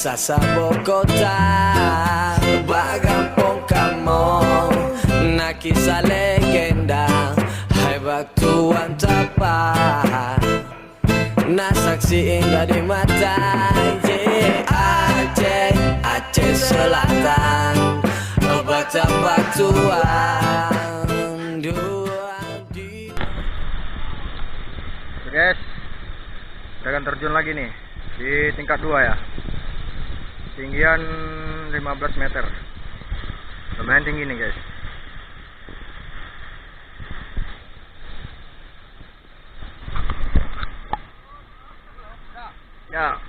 Sasa Bogota, Bagampong Kamong, na kisah legenda, hai waktuan tapak, na saksiin dari mata. Aceh Selatan, batu-batuan dua di. Guys, kita akan terjun lagi nih di tingkat 2 ya. Tinggian 15 meter. Lumayan tinggi nih guys. Ya.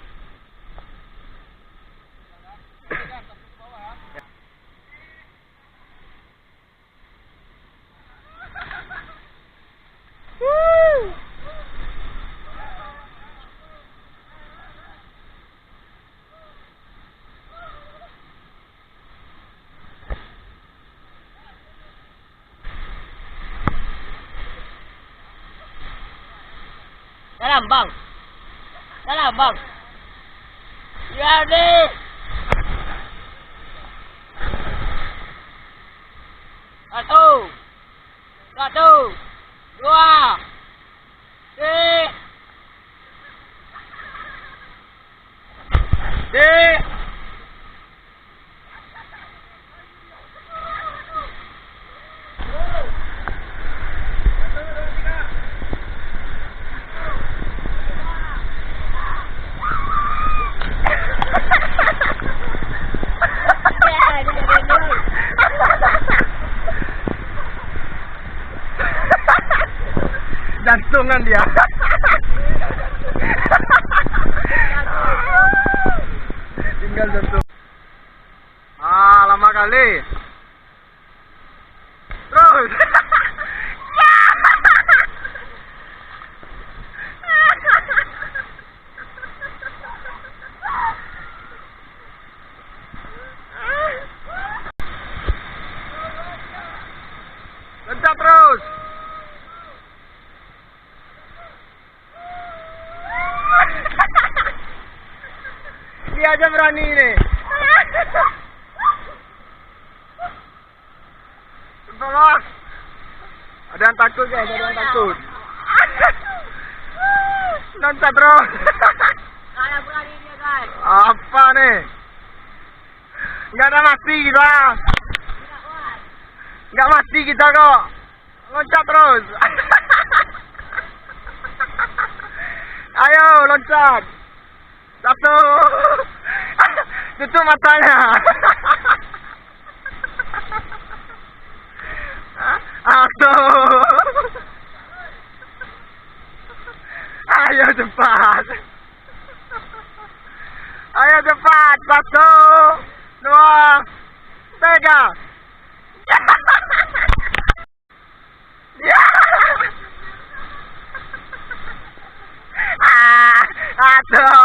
Dalam bang. Ya deh. Satu, dua, tiga. Jantungan dia. Tinggal jantung. Lama kali. Terus. Loncat terus. Dia aja berani nih. Tolong. Ada yang takut guys, ada yang takut. Loncat terus. Kalah berani dia guys. Apa nih? Nggak ada mati kita. Nggak mati kita kok. Loncat terus. Ayo loncat. Satu. Tutup matanya. Satu. Ayo cepat. Ayo cepat. Satu, dua, tiga. Aduh.